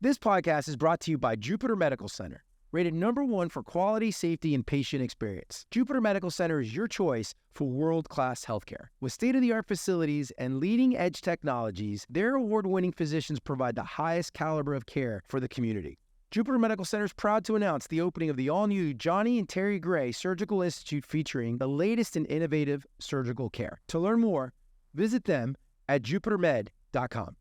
This podcast is brought to you by Jupiter Medical Center, rated #1 for quality, safety, and patient experience. Jupiter Medical Center is your choice for world-class healthcare. With state-of-the-art facilities and leading-edge technologies, their award-winning physicians provide the highest caliber of care for the community. Jupiter Medical Center is proud to announce the opening of the all-new Johnny and Terry Gray Surgical Institute featuring the latest in innovative surgical care. To learn more, visit them at jupitermed.com.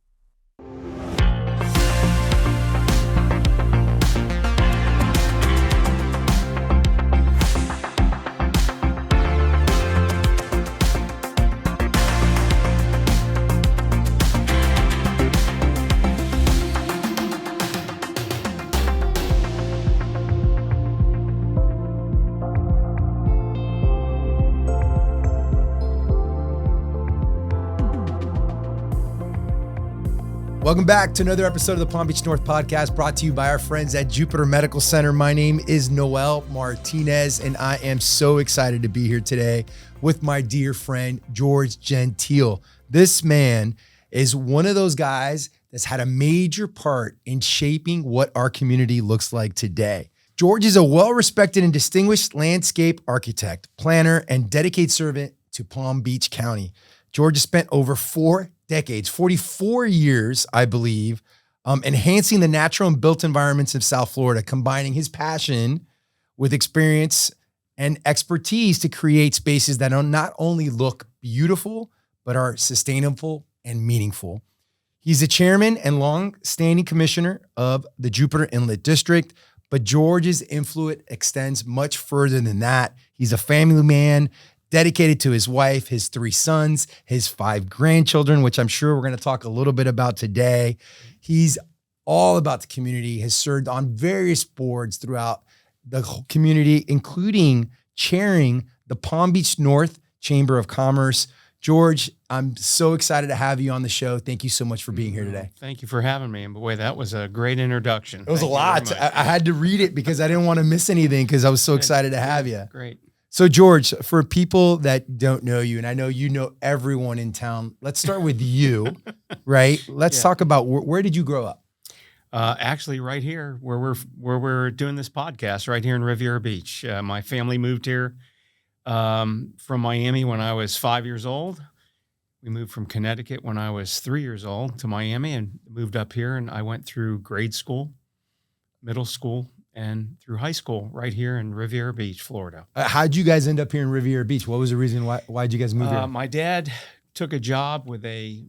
Welcome back to another episode of the Palm Beach North podcast brought to you by our friends at Jupiter Medical Center. My name is Noel Martinez, and I am so excited to be here today with my dear friend, George Gentile. This man is one of those guys that's had a major part in shaping what our community looks like today. George is a well-respected and distinguished landscape architect, planner, and dedicated servant to Palm Beach County. George has spent over 4 decades, 44 years, I believe, enhancing the natural and built environments of South Florida, combining his passion with experience and expertise to create spaces that not only look beautiful, but are sustainable and meaningful. He's the chairman and long-standing commissioner of the Jupiter Inlet District, but George's influence extends much further than that. He's a family man, dedicated to his wife, his 3 sons, his 5 grandchildren, which I'm sure we're going to talk a little bit about today. He's all about the community, has served on various boards throughout the whole community, including chairing the Palm Beach North Chamber of Commerce. George, I'm so excited to have you on the show. Thank you so much for being here today. Thank you for having me. And boy, that was a great introduction. It was a lot. I had to read it because I didn't want to miss anything because I was so excited to have you. Great. So George, for people that don't know you, and I know you know everyone in town, let's start with you, right? Let's talk about where did you grow up? Actually, right here where we're doing this podcast, right here in Riviera Beach. My family moved here from Miami when I was 5 years old. We moved from Connecticut when I was 3 years old to Miami and moved up here. And I went through grade school, middle school, and through high school right here in Riviera Beach, Florida. How'd you guys end up here in Riviera Beach? What was the reason why'd you guys move here? My dad took a job with a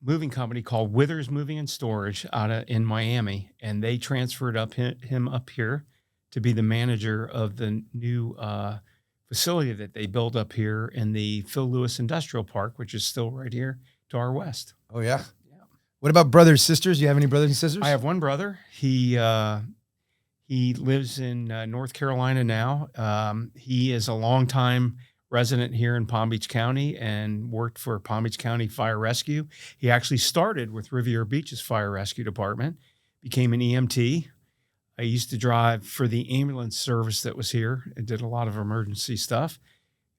moving company called Withers Moving and Storage in Miami, and they transferred him up here to be the manager of the new facility that they built up here in the Phil Lewis Industrial Park, which is still right here to our west. Oh, yeah? Yeah. What about brothers, sisters? Do you have any brothers and sisters? I have one brother. He lives in North Carolina now. He is a longtime resident here in Palm Beach County and worked for Palm Beach County Fire Rescue. He actually started with Riviera Beach's Fire Rescue Department, became an EMT. I used to drive for the ambulance service that was here and did a lot of emergency stuff.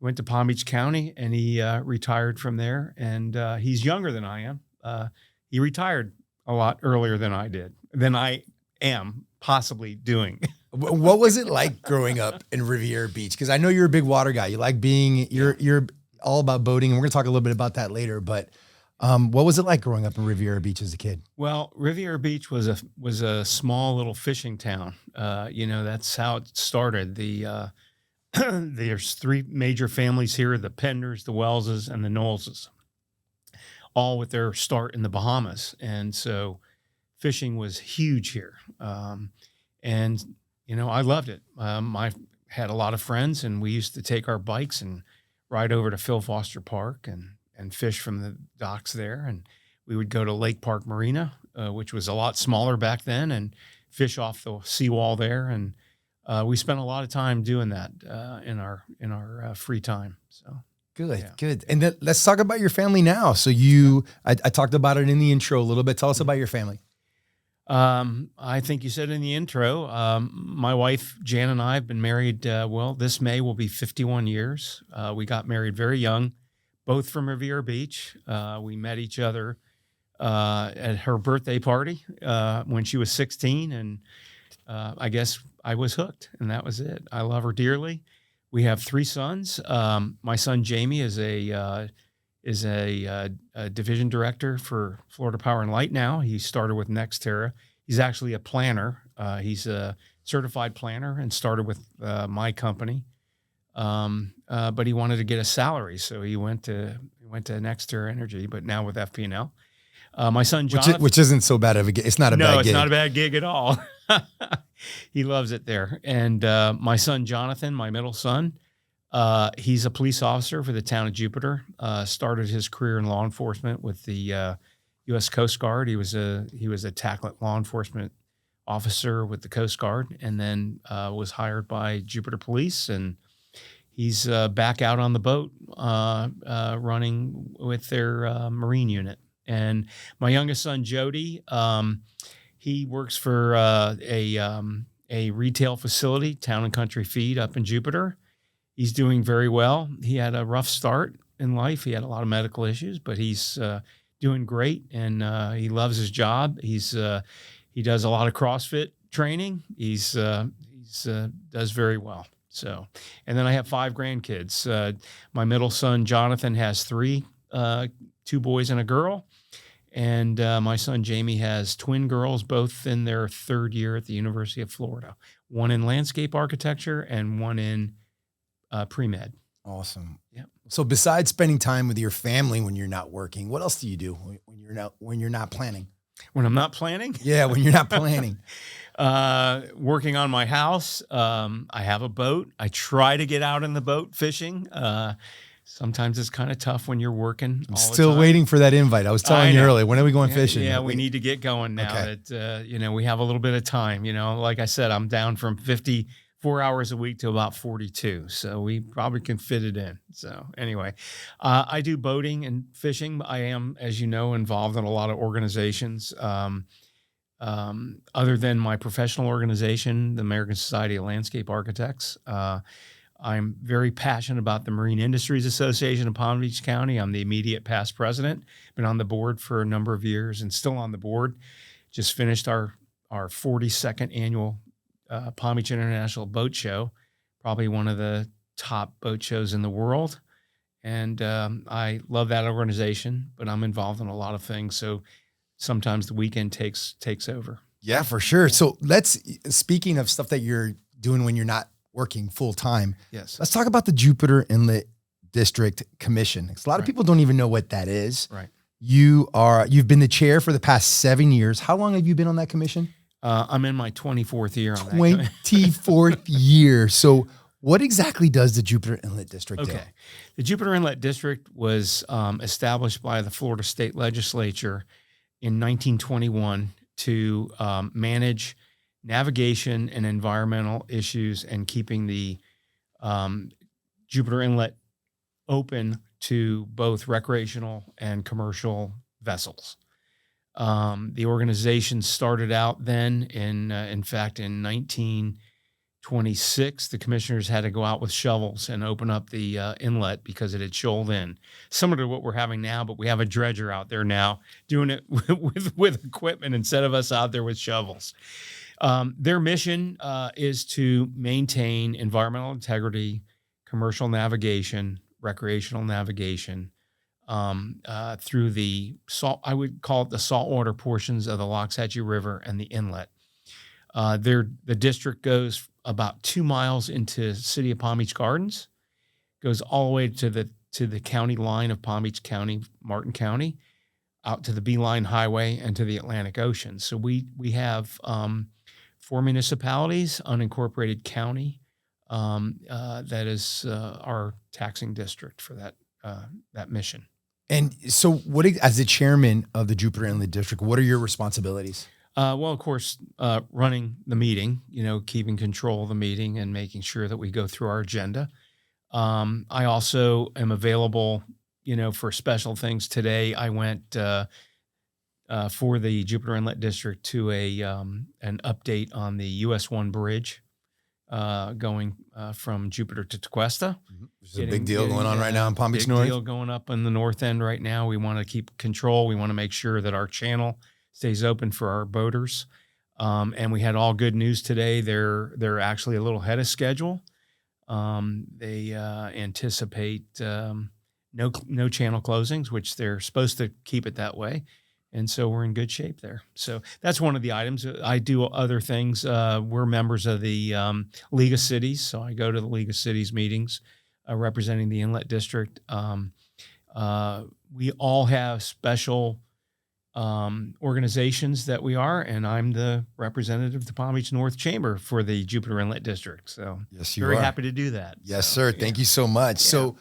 Went to Palm Beach County and he retired from there. And he's younger than I am. He retired a lot earlier than I am possibly doing. What was it like growing up in Riviera Beach? Because I know you're a big water guy. You like you're all about boating, and we're going to talk a little bit about that later. But what was it like growing up in Riviera Beach as a kid? Well, Riviera Beach was a small little fishing town. That's how it started. There's 3 major families here: the Penders, the Wellses, and the Knowleses, all with their start in the Bahamas, and so fishing was huge here. I loved it. I had a lot of friends, and we used to take our bikes and ride over to Phil Foster Park and fish from the docks there. And we would go to Lake Park Marina, which was a lot smaller back then, and fish off the seawall there. And we spent a lot of time doing that in our free time. So good. And then let's talk about your family now. So I talked about it in the intro a little bit. Tell us about your family. I think you said in the intro, my wife, Jan, and I have been married, this May will be 51 years. We got married very young, both from Riviera Beach. We met each other at her birthday party when she was 16, and I guess I was hooked, and that was it. I love her dearly. We have 3 sons. My son Jamie is a division director for Florida Power and Light now. He started with NextEra. He's actually a planner. He's a certified planner and started with my company. But he wanted to get a salary, so he went to NextEra Energy, but now with FP&L. My son Jonathan, which isn't so bad of a gig. It's not a bad gig. No, it's not a bad gig at all. He loves it there. And my son Jonathan, my middle son, he's a police officer for the town of Jupiter. Started his career in law enforcement with the U.S. Coast Guard. He was a TACLET law enforcement officer with the Coast Guard, and then was hired by Jupiter Police, and he's back out on the boat running with their Marine unit. And my youngest son, Jody, he works for a retail facility, Town and Country Feed up in Jupiter. He's doing very well. He had a rough start in life. He had a lot of medical issues, but he's doing great, and he loves his job. He does a lot of CrossFit training. He's does very well. So, and then I have 5 grandkids. My middle son, Jonathan, has 3, 2 boys and a girl. And my son, Jamie, has twin girls, both in their 3rd year at the University of Florida, one in landscape architecture and one in pre-med. Awesome. Yeah. So besides spending time with your family when you're not working, what else do you do when you're not planning? When I'm not planning? Yeah, when you're not planning. Working on my house. I have a boat. I try to get out in the boat fishing. Sometimes it's kind of tough when you're working. I'm still waiting for that invite. I was telling you earlier. When are we going fishing? Yeah, we need to get going now that we have a little bit of time. Like I said, I'm down from 54 hours a week to about 42, so we probably can fit it in. So anyway, I do boating and fishing. I am, as you know, involved in a lot of organizations. Other than my professional organization, the American Society of Landscape Architects, I'm very passionate about the Marine Industries Association of Palm Beach County. I'm the immediate past president, been on the board for a number of years and still on the board. Just finished our 42nd annual Palm Beach International Boat Show, probably one of the top boat shows in the world. And I love that organization, but I'm involved in a lot of things. So sometimes the weekend takes over. Yeah, for sure. So speaking of stuff that you're doing when you're not working full time. Yes. Let's talk about the Jupiter Inlet District Commission. Because a lot of people don't even know what that is. Right. You've been the chair for the past 7 years. How long have you been on that commission? I'm in my 24th year on that. 24th year. So what exactly does the Jupiter Inlet District do? The Jupiter Inlet District was established by the Florida State Legislature in 1921 to manage navigation and environmental issues and keeping the Jupiter Inlet open to both recreational and commercial vessels. The organization started out then in fact, in 1926, the commissioners had to go out with shovels and open up the inlet because it had shoaled in. Similar to what we're having now, but we have a dredger out there now doing it with equipment instead of us out there with shovels. Their mission is to maintain environmental integrity, commercial navigation, recreational navigation through I would call it the saltwater portions of the Loxahatchee River and the inlet. The district goes about 2 miles into City of Palm Beach Gardens, goes all the way to the county line of Palm Beach County, Martin County, out to the Beeline Highway and to the Atlantic Ocean. So we have 4 municipalities, unincorporated county, that is our taxing district for that mission. And so as the chairman of the Jupiter Inlet District, what are your responsibilities? Well, of course, running the meeting, keeping control of the meeting and making sure that we go through our agenda. I also am available, for special things. Today, I went for the Jupiter Inlet District to an update on the US 1 bridge going from Jupiter to Tequesta. There's a big deal going on right now in Palm Beach North. Big deal going up in the north end right now. We want to keep control. We want to make sure that our channel stays open for our boaters. And we had all good news today. They're actually a little ahead of schedule. They anticipate no channel closings, which they're supposed to keep it that way. And so we're in good shape there. So that's one of the items. I do other things. We're members of the League of Cities. So I go to the League of Cities meetings representing the Inlet District. We all have special organizations that we are, and I'm the representative of the Palm Beach North Chamber for the Jupiter Inlet District. So yes, you very are. happy to do that. Yes, So, sir. Thank you so much. Yeah. So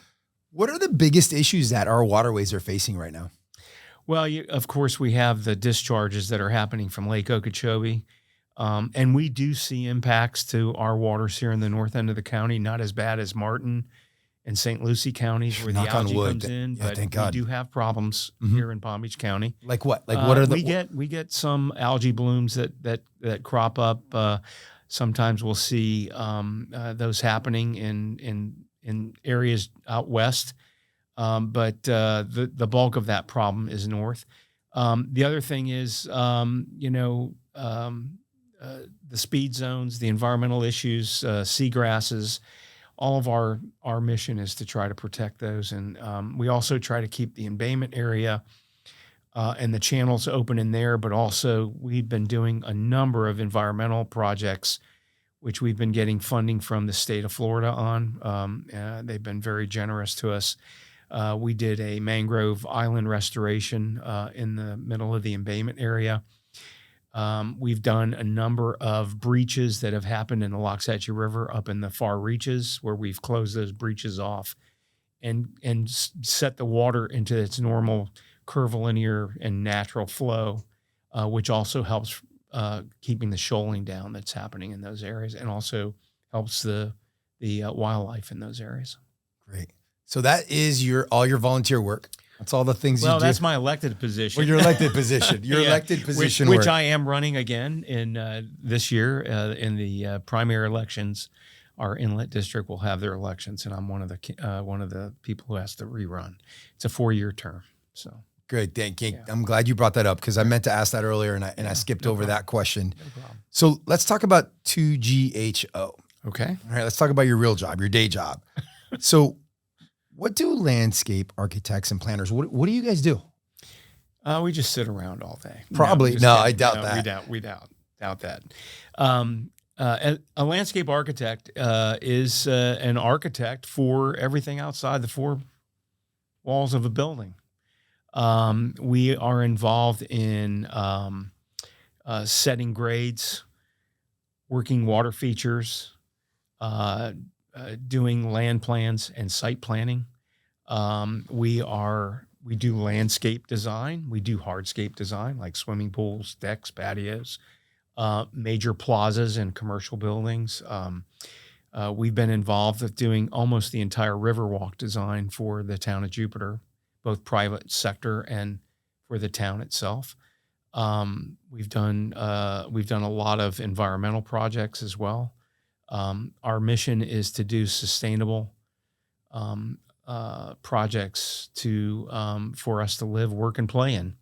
what are the biggest issues that our waterways are facing right now? Well, of course, we have the discharges that are happening from Lake Okeechobee. And we do see impacts to our waters here in the north end of the county, not as bad as Martin and St. Lucie counties where the Knock on algae wood. comes in. Yeah, But thank we God. do have problems Mhm. here in Palm Beach County. Like what? Like what are the we get some algae blooms that crop up. Sometimes we'll see those happening in areas out west. But the bulk of that problem is north. The other thing is, the speed zones, the environmental issues, seagrasses. All of our mission is to try to protect those. And we also try to keep the embayment area and the channels open in there. But also we've been doing a number of environmental projects, which we've been getting funding from the state of Florida on. They've been very generous to us. We did a mangrove island restoration in the middle of the embayment area. We've done a number of breaches that have happened in the Loxahatchee River up in the far reaches where we've closed those breaches off and set the water into its normal curvilinear and natural flow, which also helps keeping the shoaling down that's happening in those areas and also helps the wildlife in those areas. Great. So that is all your volunteer work. That's all the things you do. Well, that's my elected position. Well, your elected position. Your Yeah, elected position which work. I am running again in this year in the primary elections. Our inlet district will have their elections, and I'm one of the people who has to rerun. It's a 4-year term. So Good. Thank you. Yeah. I'm glad you brought that up because I meant to ask that earlier and I skipped no over problem. that question. no problem. So let's talk about 2GHO. Okay. All right, let's talk about your real job, your day job. So what do landscape architects and planners, what do you guys do? We just sit around all day. Probably. just No, kidding. I doubt that. We doubt that. A landscape architect is an architect for everything outside the four walls of a building. We are involved in setting grades, working water features, doing land plans and site planning. We do landscape design. We do hardscape design like swimming pools, decks, patios, major plazas and commercial buildings. We've been involved with doing almost the entire Riverwalk design for the town of Jupiter, both private sector and for the town itself. We've done a lot of environmental projects as well. Our mission is to do sustainable projects for us to live, work, and play in.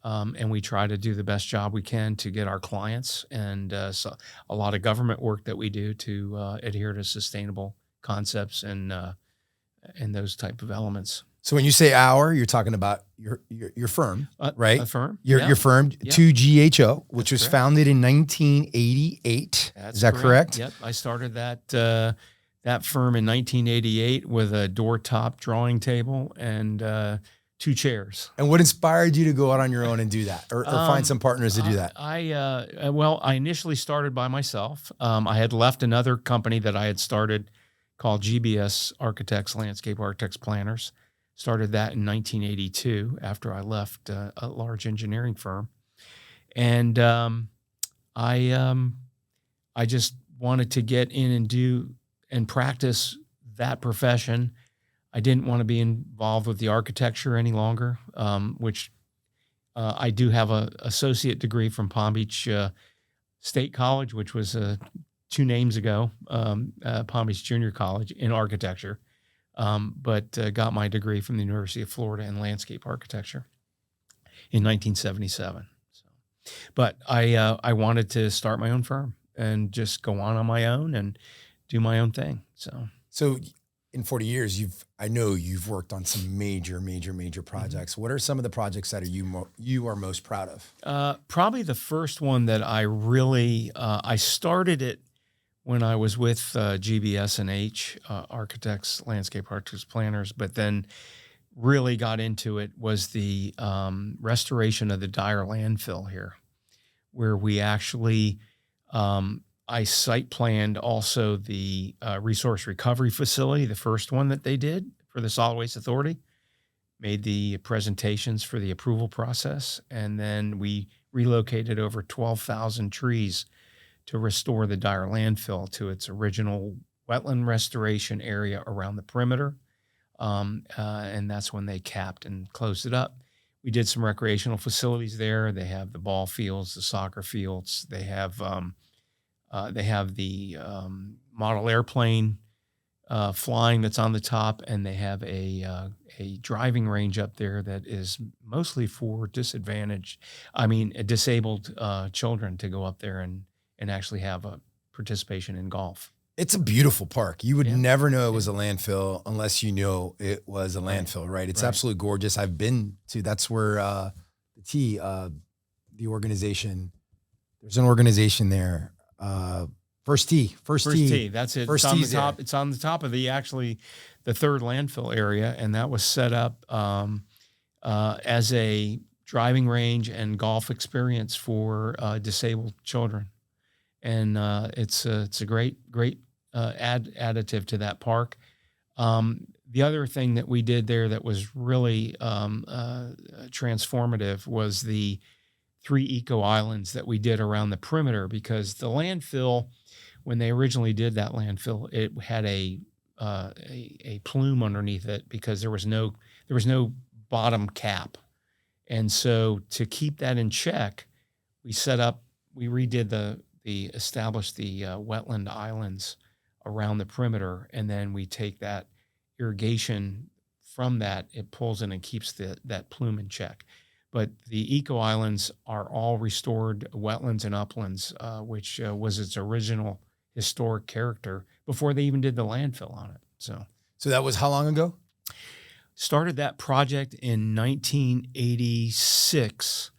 And we try to do the best job we can to get our clients and so a lot of government work that we do to adhere to sustainable concepts and those type of elements. So when you say our, you're talking about your firm, right? A firm. Your firm, Yeah. 2GHO, which was correct. founded in 1988. Is that correct? Yep. I started that firm in 1988 with a door top drawing table and 2 chairs. And what inspired you to go out on your own and do that or find some partners to do that? I initially started by myself. I had left another company that I had started called GBS Architects, Landscape Architects Planners. Started that in 1982 after I left a large engineering firm. And I just wanted to get in and do and practice that profession. I didn't want to be involved with the architecture any longer, which I do have an associate degree from Palm Beach State College, which was a 2 names ago, Palm Beach Junior College in architecture, but got my degree from the University of Florida in landscape architecture in 1977. So, but I wanted to start my own firm and just go on my own and do my own thing. So in 40 years, I know you've worked on some major projects. What are some of the projects that you are most proud of? Probably the first one that I really, I started it when I was with GBS&H, architects, landscape architects, planners, but then really got into it was the restoration of the Dyer landfill here, where we actually, I site planned also the resource recovery facility, the first one that they did for the Solid Waste Authority, made the presentations for the approval process, and then we relocated over 12,000 trees to restore the Dyer landfill to its original wetland restoration area around the perimeter, and that's when they capped and closed it up. We did some recreational facilities there. They have the ball fields, the soccer fields. They have the model airplane flying that's on the top, and they have a driving range up there that is mostly for disabled children to go up there and actually have a participation in golf. It's a beautiful park. You would never know it was a landfill unless you knew it was a landfill, right? It's absolutely gorgeous. I've been to, that's where the organization, there's an organization there. First Tee. That's it. It's on the top. It's on the top of the third landfill area, and that was set up as a driving range and golf experience for disabled children, and it's a great additive to that park. The other thing that we did there that was really transformative was the 3 eco islands that we did around the perimeter, because the landfill, when they originally did that landfill, it had a plume underneath it because there was no bottom cap. And so to keep that in check, we established the wetland islands around the perimeter, and then we take that irrigation from that, it pulls in and keeps that plume in check. But the eco islands are all restored wetlands and uplands, which was its original historic character before they even did the landfill on it. So that was how long ago? Started that project in 1986,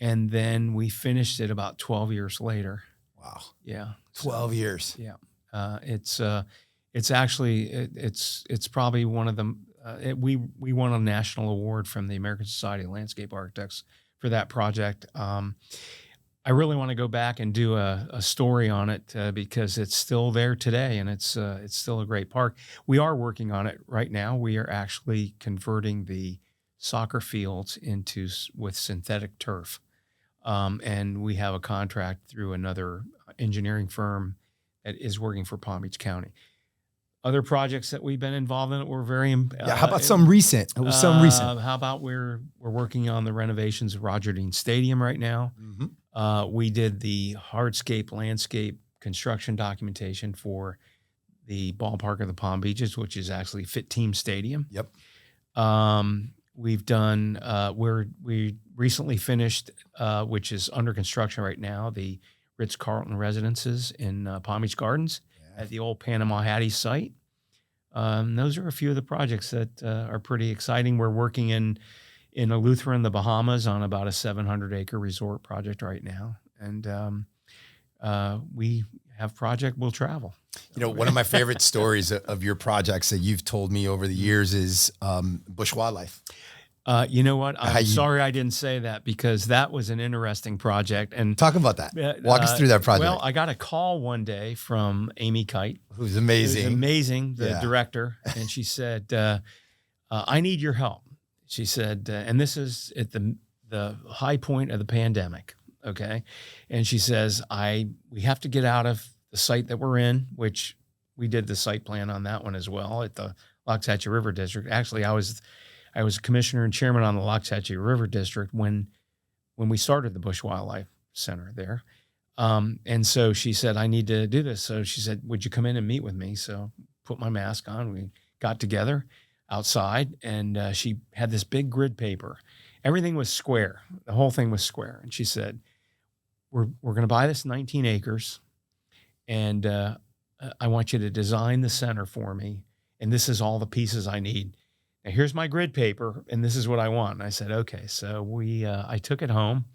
and then we finished it about 12 years later. Wow. Yeah. 12 years. Yeah. It's probably one of the, we won a national award from the American Society of Landscape Architects for that project. I really want to go back and do a story on it because it's still there today, and it's still a great park. We are working on it right now. We are actually converting the soccer fields with synthetic turf, and we have a contract through another engineering firm that is working for Palm Beach County. Other projects that we've been involved in were very. How about some recent? How about we're working on the renovations of Roger Dean Stadium right now. Mm-hmm. We did the hardscape landscape construction documentation for the ballpark of the Palm Beaches, which is actually Fit Team Stadium. Yep. We've done. We recently finished, which is under construction right now, the Ritz-Carlton residences in Palm Beach Gardens at the old Panama Hattie site. Those are a few of the projects that are pretty exciting. We're working in Eleuthera in the Bahamas on about a 700-acre resort project right now. And we have Project Will Travel. You know, one of my favorite stories of your projects that you've told me over the years is bush wildlife. You know what? I'm sorry I didn't say that, because that was an interesting project. And talk about that. Walk us through that project. Well, I got a call one day from Amy Kite, who's amazing. The director, and she said, "I need your help." She said, and this is at the high point of the pandemic, okay? And she says, we have to get out of the site that we're in, which we did the site plan on that one as well at the Loxahatchee River District. Actually, I was commissioner and chairman on the Loxahatchee River District when we started the Bush Wildlife Center there. And so she said, I need to do this. So she said, would you come in and meet with me? So put my mask on. We got together outside, and she had this big grid paper. Everything was square. The whole thing was square. And she said, we're going to buy this 19 acres, and I want you to design the center for me. And this is all the pieces I need. Now, here's my grid paper, and this is what I want. And I said, okay. So I took it home.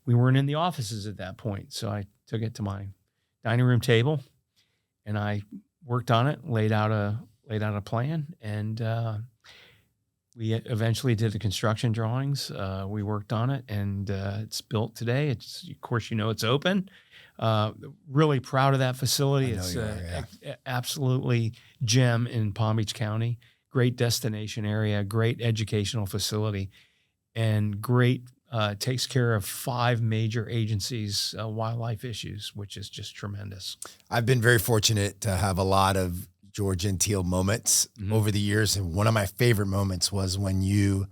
We weren't in the offices at that point. So I took it to my dining room table, and I worked on it, laid out a plan, and we eventually did the construction drawings. We worked on it, and it's built today. It's, of course, it's open. Really proud of that facility. It's absolutely gem in Palm Beach County. Great destination area, great educational facility, and great takes care of 5 major agencies' wildlife issues, which is just tremendous. I've been very fortunate to have a lot of George Gentile moments over the years. And one of my favorite moments was when you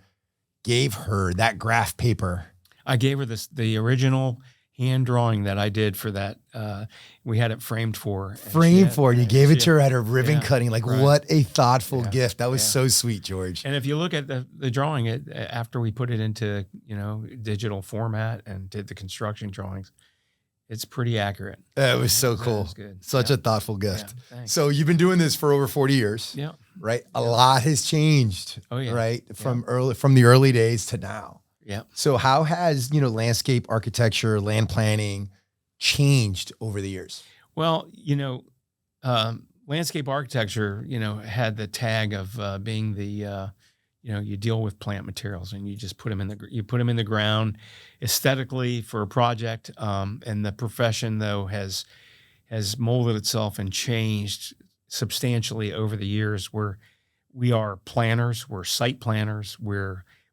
gave her that graph paper. I gave her the original hand drawing that I did for that. We had it framed for. You gave it to her at her ribbon cutting. Like, right. What a thoughtful gift. That was so sweet, George. And if you look at the drawing, after we put it into, digital format and did the construction drawings, it's pretty accurate. It was so cool. That was good. Such a thoughtful gift. Yeah, thanks. So you've been doing this for over 40 years. Yeah. Right? A lot has changed. Oh, yeah. Right? From the early days to now. Yeah. So how has, landscape architecture, land planning changed over the years? Well, landscape architecture, had the tag of being the, you deal with plant materials and you just put them in the ground aesthetically for a project. And the profession, though, has molded itself and changed substantially over the years. We are planners, we're site planners,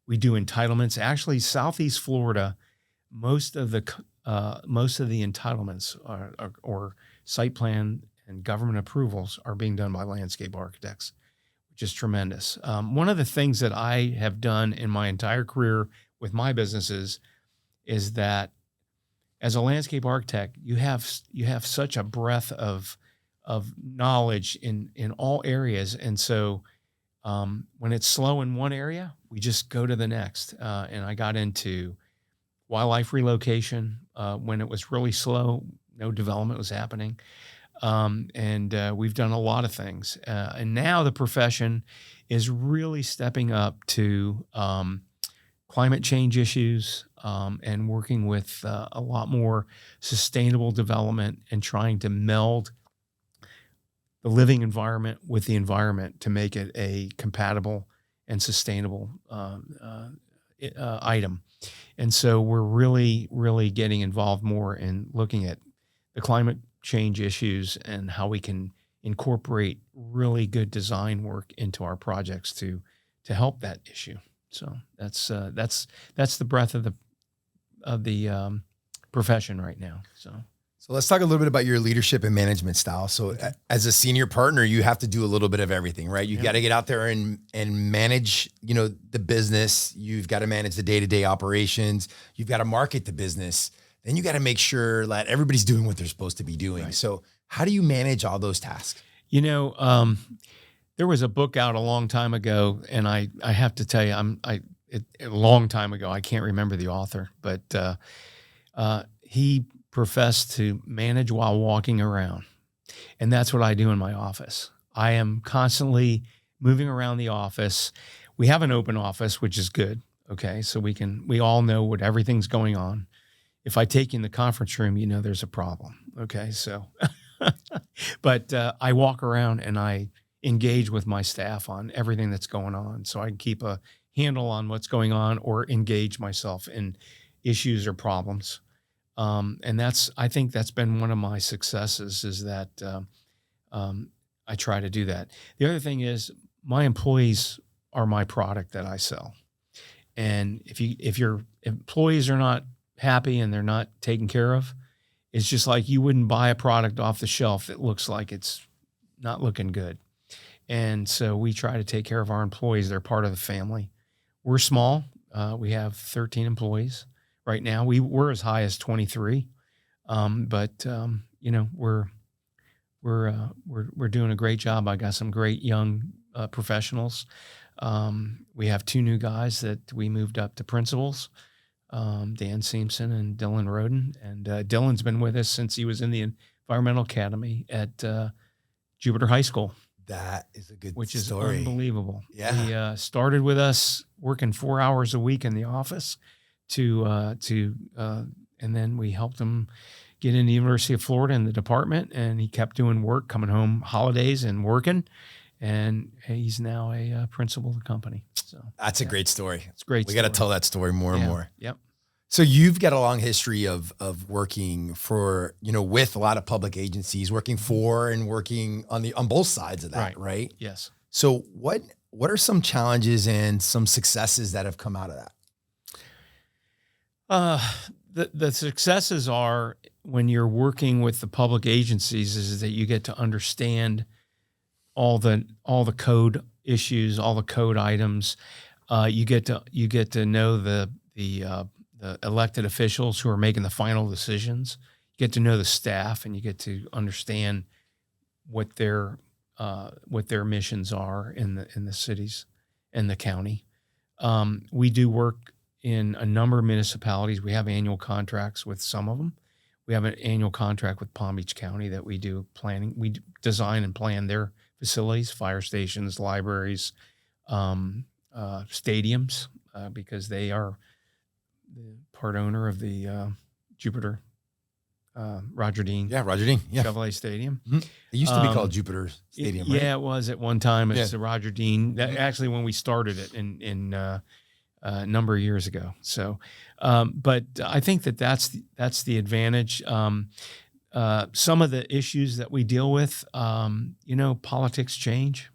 we do entitlements. Actually, Southeast Florida, most of the entitlements or site plan and government approvals are being done by landscape architects, which is tremendous. One of the things that I have done in my entire career with my businesses is that as a landscape architect, you have such a breadth of knowledge in all areas, and so when it's slow in one area, we just go to the next. And I got into wildlife relocation when it was really slow. No development was happening. And we've done a lot of things. And now the profession is really stepping up to climate change issues and working with a lot more sustainable development and trying to meld the living environment with the environment to make it a compatible and sustainable item. And so we're really, really getting involved more in looking at the climate change issues and how we can incorporate really good design work into our projects to help that issue. So that's the breadth of the profession right now. So let's talk a little bit about your leadership and management style. So as a senior partner, you have to do a little bit of everything, right? You got to get out there and manage, the business. You've got to manage the day-to-day operations. You've got to market the business. Then you got to make sure that everybody's doing what they're supposed to be doing. Right. So how do you manage all those tasks? There was a book out a long time ago, and I have to tell you, a long time ago, I can't remember the author, but he professed to manage while walking around. And that's what I do in my office. I am constantly moving around the office. We have an open office, which is good. Okay. So we all know what everything's going on. If I take you in the conference room, there's a problem. Okay. So, but I walk around and I engage with my staff on everything that's going on. So I can keep a handle on what's going on or engage myself in issues or problems. And I think that's been one of my successes is that I try to do that. The other thing is my employees are my product that I sell. And if your employees are not happy and they're not taken care of, it's just like you wouldn't buy a product off the shelf that looks like it's not looking good. And so we try to take care of our employees. They're part of the family. We're small. We have 13 employees. Right now, we're as high as 23. You know, we're doing a great job. I got some great young professionals. We have 2 new guys that we moved up to principals, Dan Simpson and Dylan Roden. And Dylan's been with us since he was in the Environmental Academy at Jupiter High School. That is a good which story. is unbelievable. Yeah. He started with us working 4 hours a week in the office and then we helped him get in the University of Florida in the department, and he kept doing work, coming home holidays and working. And he's now a principal of the company. So that's a great story. It's great. We got to tell that story more and more. Yep. So you've got a long history of working for, with a lot of public agencies, working for and working on both sides of that, right? Yes. So what are some challenges and some successes that have come out of that? The successes are when you're working with the public agencies is that you get to understand all the code issues, all the code items. You get to know the elected officials who are making the final decisions. You get to know the staff, and you get to understand what their missions are in the cities and the county. We do work in a number of municipalities. We have annual contracts with some of them. We have an annual contract with Palm Beach County that we do planning. We design and plan their facilities, fire stations, libraries, stadiums, because they are the part owner of the Jupiter Roger Dean. Yeah, Roger Dean. Yeah. Chevrolet Stadium. Mm-hmm. It used to be called Jupiter Stadium, right? Yeah, it was at one time. It's the Roger Dean. That actually when we started it in a number of years ago. So, but I think that's the advantage. Some of the issues that we deal with, politics change,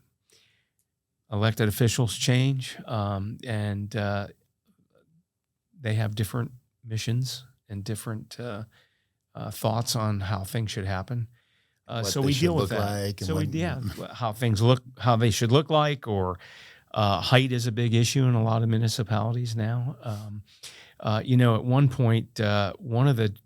elected officials change, and they have different missions and different thoughts on how things should happen. So we deal with that. How things look, how they should look like, or height is a big issue in a lot of municipalities now. At one point, one of the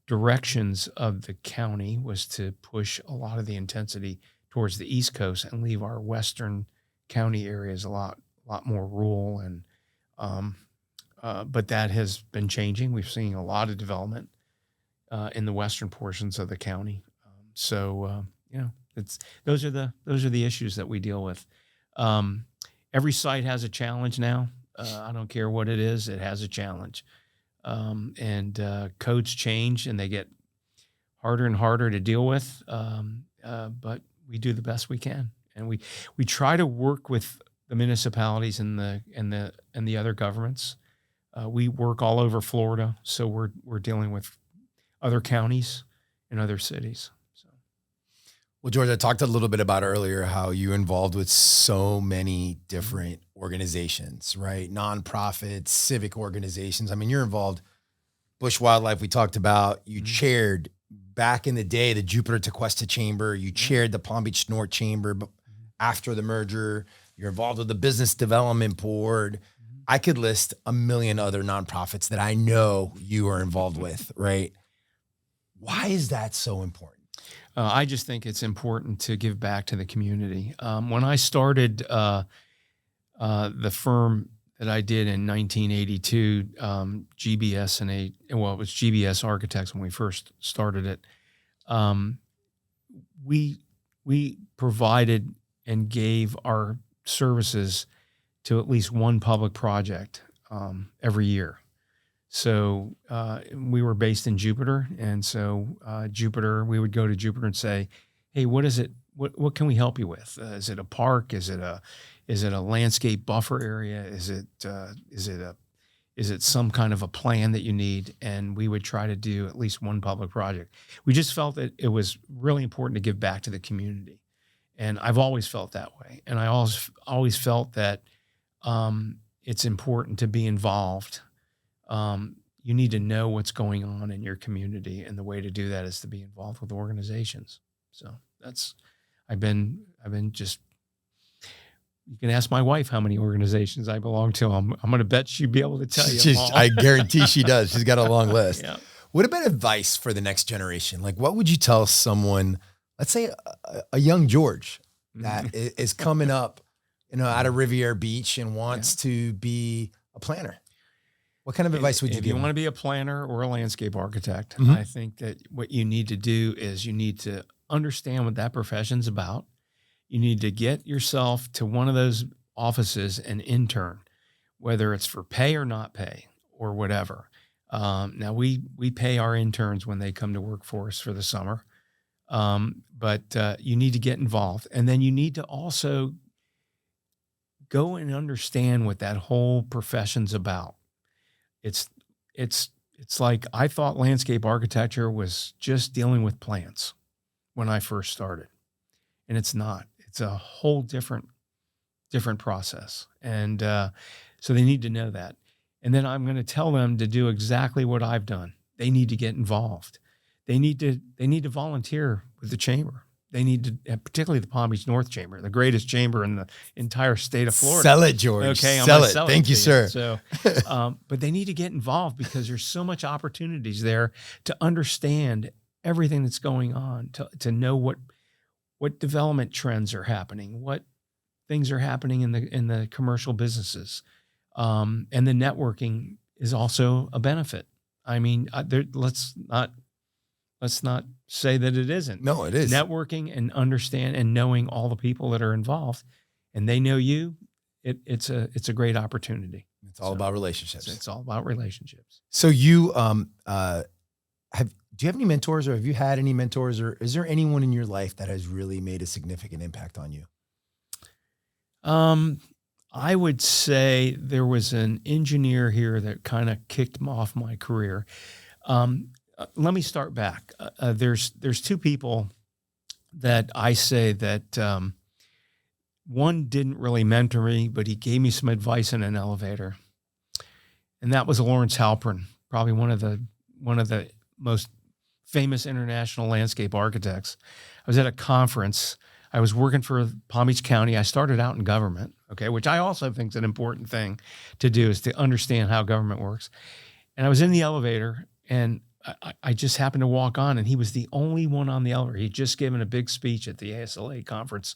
directions of the county was to push a lot of the intensity towards the East Coast and leave our western county areas a lot more rural. And but that has been changing. We've seen a lot of development in the western portions of the county. Those are the issues that we deal with. Every site has a challenge now. I don't care what it is; it has a challenge. Codes change and they get harder and harder to deal with. But we do the best we can, and we try to work with the municipalities and the other governments. We work all over Florida, so we're dealing with other counties and other cities. Well, George, I talked a little bit about earlier how you're involved with so many different organizations, right? Nonprofits, civic organizations. I mean, you're involved. Bush Wildlife, we talked about. You chaired back in the day the Jupiter Tequesta Chamber. You chaired the Palm Beach North Chamber after the merger. You're involved with the Business Development Board. I could list a million other nonprofits that I know you are involved with, right? Why is that so important? I just think it's important to give back to the community. When I started the firm that I did in 1982, GBS it was GBS Architects when we first started it. We provided and gave our services to at least one public project every year. So we were based in Jupiter, and so we would go to Jupiter and say, "Hey, what is it? What can we help you with? Is it a park? Is it a landscape buffer area? Is it some kind of a plan that you need?" And we would try to do at least one public project. We just felt that it was really important to give back to the community, and I've always felt that way. And I always felt that it's important to be involved. You need to know what's going on in your community, and the way to do that is to be involved with organizations. So I've been just You can ask my wife how many organizations I belong to. I'm going to bet she'd be able to tell you them all. I guarantee she does. She's got a long list. Yeah. What about advice for the next generation? Like, what would you tell someone, let's say a young George that is coming up, out of Riviera Beach and wants to be a planner? What kind of advice would you give? If you want to be a planner or a landscape architect, I think that what you need to do is you need to understand what that profession's about. You need to get yourself to one of those offices and intern, whether it's for pay or not pay or whatever. Now we pay our interns when they come to work for us for the summer. But you need to get involved, and then you need to also go and understand what that whole profession's about. It's like, I thought landscape architecture was just dealing with plants when I first started, and it's not. It's a whole different process. And so they need to know that. And then I'm going to tell them to do exactly what I've done. They need to get involved. They need to volunteer with the chamber. They need to, particularly the Palm Beach North Chamber, the greatest chamber in the entire state of Florida. Sell it, George. Okay, sell it. Thank you, sir. So, but they need to get involved because there's so much opportunities there to understand everything that's going on, to know what development trends are happening, what things are happening in the commercial businesses, and the networking is also a benefit. I mean, let's not say that it isn't. No, it is. Networking and understand and knowing all the people that are involved, and they know you. It's a great opportunity. It's all about relationships. It's all about relationships. So you do you have any mentors, or have you had any mentors, or is there anyone in your life that has really made a significant impact on you? I would say there was an engineer here that kind of kicked off my career. Let me start back. There's two people that I say that one didn't really mentor me, but he gave me some advice in an elevator, and that was Lawrence Halpern, probably one of the most famous international landscape architects. I was at a conference. I was working for Palm Beach County. I started out in government, okay, which I also think is an important thing to do, is to understand how government works. And I was in the elevator, and I just happened to walk on, and he was the only one on the elevator. He'd just given a big speech at the ASLA conference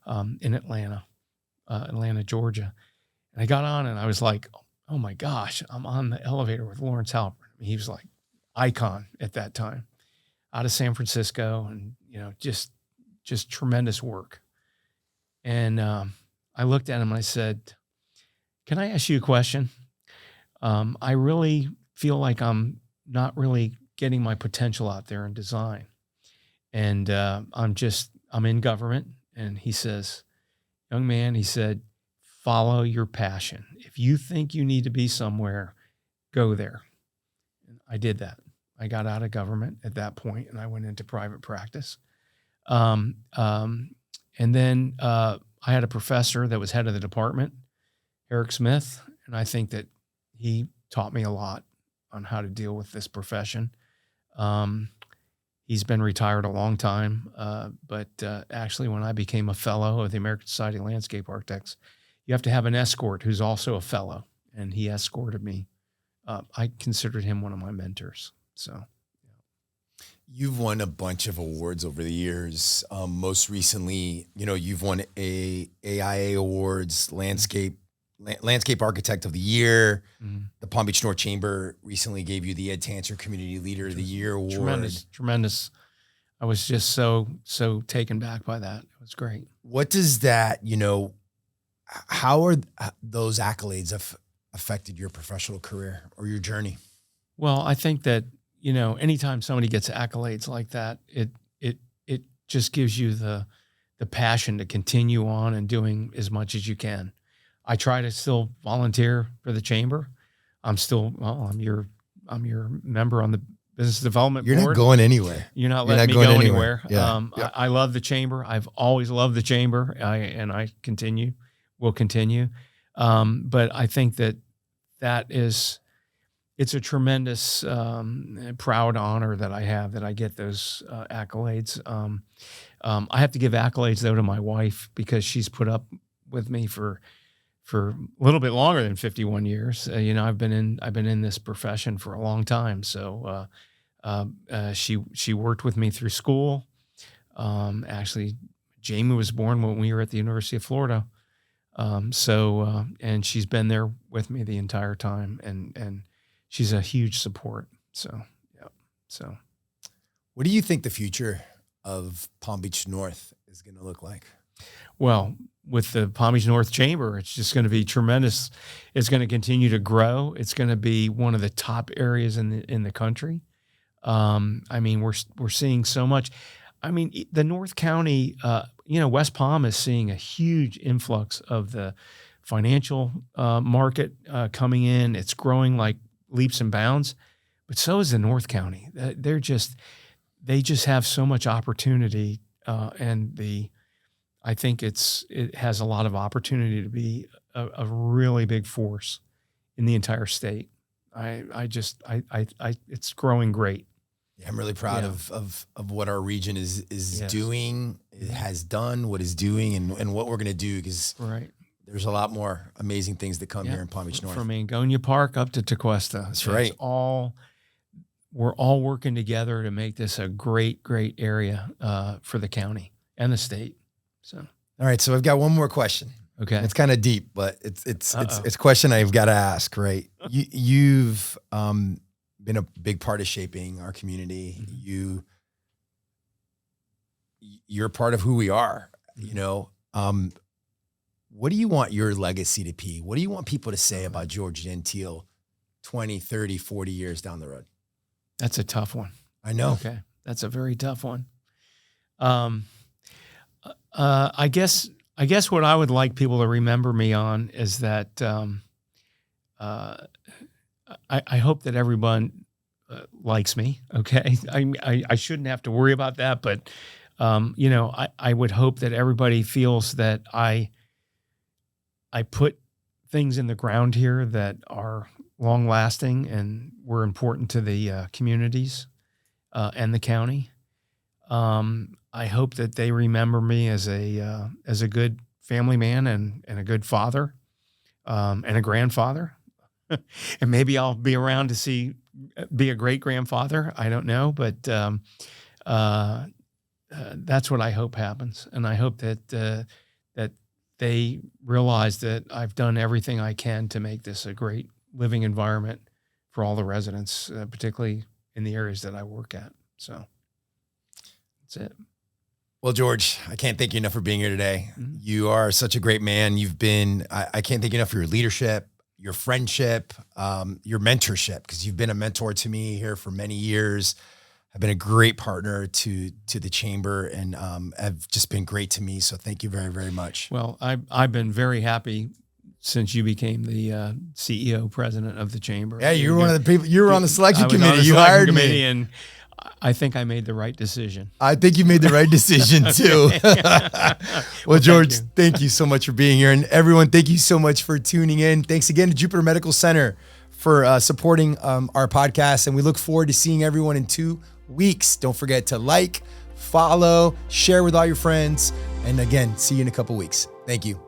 in Atlanta, Georgia. And I got on, and I was like, oh my gosh, I'm on the elevator with Lawrence Halpern. I mean, he was like icon at that time, out of San Francisco, and just tremendous work. And I looked at him and I said, can I ask you a question? I really feel like I'm not really getting my potential out there in design. And I'm in government. And he says, young man, he said, follow your passion. If you think you need to be somewhere, go there. And I did that. I got out of government at that point, and I went into private practice. And then I had a professor that was head of the department, Eric Smith, and I think that he taught me a lot on how to deal with this profession. He's been retired a long time, but actually when I became a fellow of the American Society of Landscape Architects, you have to have an escort who's also a fellow, and he escorted me. I considered him one of my mentors. So, you've won a bunch of awards over the years. Most recently, you've won AIA awards, Landscape Architect of the Year. Mm-hmm. The Palm Beach North Chamber recently gave you the Ed Tanser Community Leader of the Year award. Tremendous. I was just so taken back by that. It was great. What does that, how are those accolades affected your professional career or your journey? Well, I think that, anytime somebody gets accolades like that, it just gives you the passion to continue on and doing as much as you can. I try to still volunteer for the chamber. I'm your member on the business development board. You're not going anywhere. You're not letting me go anywhere. Yeah. I love the chamber. I've always loved the chamber. Will continue. But I think that is, it's a tremendous, proud honor that I have, that I get those accolades. I have to give accolades though to my wife, because she's put up with me for a little bit longer than 51 years. I've been in this profession for a long time. So she worked with me through school. Actually, Jamie was born when we were at the University of Florida. And she's been there with me the entire time, and she's a huge support. So, yeah. So, what do you think the future of Palm Beach North is going to look like? Well, with the Palm Beach North Chamber, it's just going to be tremendous. It's going to continue to grow. It's going to be one of the top areas in the country. We're seeing so much. The North County, West Palm is seeing a huge influx of the financial market coming in. It's growing like leaps and bounds, but so is the North County. They just have so much opportunity, I think it has a lot of opportunity to be a really big force in the entire state. It's growing great. Yeah, I'm really proud of what our region is doing. It has done what it's doing and what we're going to do, because there's a lot more amazing things that come here in Palm Beach North. From Angonia Park up to Tequesta. That's right. We're all working together to make this a great, great area for the county and the state. So, all right. So I've got one more question. Okay. It's kind of deep, but it's a question I've got to ask, right? You've been a big part of shaping our community. Mm-hmm. You're part of who we are, what do you want your legacy to be? What do you want people to say about George Gentile 20, 30, 40 years down the road? That's a tough one. I know. Okay. That's a very tough one. I guess what I would like people to remember me on is that I hope that everyone likes me. Okay, I shouldn't have to worry about that, but I would hope that everybody feels that I put things in the ground here that are long lasting and were important to the communities and the county. I hope that they remember me as a good family man and a good father, and a grandfather. And maybe I'll be around to be a great grandfather. I don't know, but that's what I hope happens. And I hope that they realize that I've done everything I can to make this a great living environment for all the residents, particularly in the areas that I work at. So that's it. Well, George, I can't thank you enough for being here today. Mm-hmm. You are such a great man. I can't thank you enough for your leadership, your friendship, your mentorship, because you've been a mentor to me here for many years. I've been a great partner to the chamber, and have just been great to me. So thank you very, very much. Well, I've been very happy since you became the CEO, president of the chamber. Yeah, you were one of the people. You were on the selection committee. On the you selection hired committee, me, and I think I made the right decision. I think you made the right decision too. Well, George, thank you so much for being here, and everyone, thank you so much for tuning in. Thanks again to Jupiter Medical Center for supporting our podcast, and we look forward to seeing everyone in 2 weeks. Don't forget to like, follow, share with all your friends, and again, see you in a couple weeks. Thank you.